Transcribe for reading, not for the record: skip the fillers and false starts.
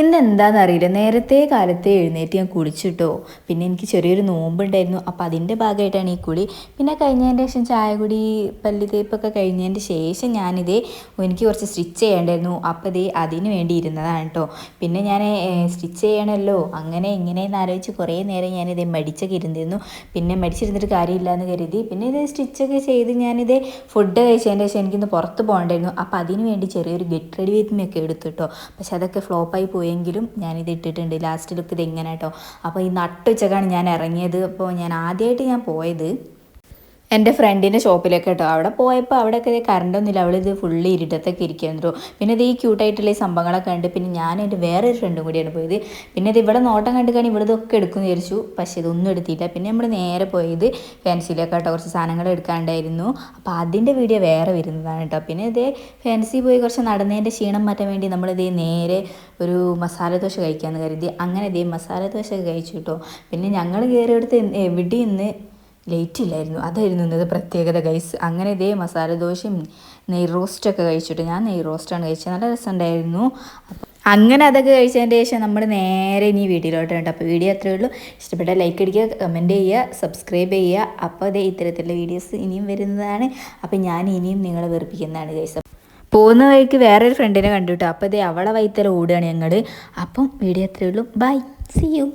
ഇന്ന് എന്താണെന്നറിയില്ല, നേരത്തെ കാലത്തെ എഴുന്നേറ്റ് ഞാൻ കുളിച്ചിട്ടോ. പിന്നെ എനിക്ക് ചെറിയൊരു നോമ്പുണ്ടായിരുന്നു, അപ്പോൾ അതിൻ്റെ ഭാഗമായിട്ടാണ് ഈ കുളി. പിന്നെ കഴിഞ്ഞതിൻ്റെ ശേഷം ചായ കുടി, പല്ല് തേപ്പൊക്കെ കഴിഞ്ഞതിൻ്റെ ശേഷം എനിക്ക് കുറച്ച് സ്റ്റിച്ച് ചെയ്യേണ്ടായിരുന്നു. അപ്പോൾ അതിന് വേണ്ടി ഇരുന്നതാണ് കേട്ടോ. പിന്നെ ഞാൻ സ്റ്റിച്ച് ചെയ്യണമല്ലോ, അങ്ങനെ ഇങ്ങനെയെന്ന് ആലോചിച്ച് കുറേ നേരം മടിച്ചൊക്കെ ഇരുന്നിരുന്നു. പിന്നെ മടിച്ചിരുന്നിട്ട് കാര്യമില്ല എന്ന് കരുതി പിന്നെ സ്റ്റിച്ചൊക്കെ ചെയ്ത് ഫുഡ് കഴിച്ചതിൻ്റെ ശേഷം എനിക്കിന്ന് പുറത്ത് പോകേണ്ടായിരുന്നു. അപ്പോൾ അതിന് വേണ്ടി ചെറിയൊരു ഗെറ്റ് റെഡി വിത്ത് മീ ഒക്കെ എടുത്തു കേട്ടോ. പക്ഷെ അതൊക്കെ ഫ്ലോപ്പായി പോയെങ്കിലും ഞാനിത് ഇട്ടിട്ടുണ്ട്. ലാസ്റ്റ് ലുക്ക് ഇത് എങ്ങനെ കേട്ടോ. അപ്പോൾ ഈ നട്ടുച്ചക്കാണ് ഞാൻ ഇറങ്ങിയത്. അപ്പോൾ ആദ്യമായിട്ട് പോയത് എൻ്റെ ഫ്രണ്ടിൻ്റെ ഷോപ്പിലേക്ക് കേട്ടോ. അവിടെ പോയപ്പോൾ അവിടെയൊക്കെ കറണ്ടൊന്നുമില്ല, അവളിത് ഫുള്ളി ഇരുട്ടത്തൊക്കെ ഇരിക്കുന്നു. പിന്നെ ഈ ക്യൂട്ടായിട്ടുള്ള ഈ സംഭവങ്ങളൊക്കെ ഉണ്ട്. പിന്നെ ഞാൻ എൻ്റെ വേറൊരു ഫ്രണ്ടും കൂടിയാണ് പോയത്. പിന്നെ ഇവിടെ നോട്ടം കണ്ടു കാണി ഇവിടെ ഇതൊക്കെ എടുക്കുമെന്ന് വിചാരിച്ചു, പക്ഷേ ഇതൊന്നും എടുത്തില്ല. പിന്നെ നമ്മൾ നേരെ പോയത് ഫാൻസിയിലേക്ക് കേട്ടോ. കുറച്ച് സാധനങ്ങൾ എടുക്കാണ്ടായിരുന്നു, അപ്പോൾ അതിൻ്റെ വീഡിയോ വേറെ വരുന്നതാണ് കേട്ടോ. പിന്നെ ഫാൻസി പോയി കുറച്ച് നടന്നതിൻ്റെ ക്ഷീണം മാറ്റാൻ വേണ്ടി നേരെ ഒരു മസാല ദോശ കഴിക്കാമെന്ന് കരുതി. അങ്ങനെ മസാല ദോശ കഴിച്ചു കേട്ടോ. പിന്നെ ഞങ്ങൾ കയറിയെടുത്ത് എവിടെ ഇന്ന് ലേറ്റ് ഇല്ലായിരുന്നു, അതായിരുന്നു ഇന്നത് പ്രത്യേകത ഗൈസ്. അങ്ങനെ മസാല ദോശയും നെയ് റോസ്റ്റൊക്കെ കഴിച്ചിട്ട്, ഞാൻ നെയ് റോസ്റ്റാണ് കഴിച്ചത്, നല്ല രസമുണ്ടായിരുന്നു. അങ്ങനെ അതൊക്കെ കഴിച്ചതിൻ്റെ ശേഷം നമ്മൾ നേരെ ഇനി വീഡിയോയിലോട്ട് കേട്ടോ. അപ്പോൾ വീഡിയോ അത്രയേ ഉള്ളൂ. ഇഷ്ടപ്പെട്ട ലൈക്ക് അടിക്കുക, കമൻറ്റ് ചെയ്യുക, സബ്സ്ക്രൈബ് ചെയ്യുക. അപ്പോൾ ഇത്തരത്തിലുള്ള വീഡിയോസ് ഇനിയും വരുന്നതാണ്. അപ്പോൾ ഞാൻ ഇനിയും നിങ്ങളെ വെറുപ്പിക്കുന്നതാണ് ഗൈസ്. പോകുന്ന വഴിക്ക് വേറൊരു ഫ്രണ്ടിനെ കണ്ടു കേട്ടോ. അപ്പോൾ അവളെ വൈത്തല ഓടുകയാണ് ഞങ്ങൾ. അപ്പം വീഡിയോ അത്രയേ ഉള്ളൂ. Bye, see U.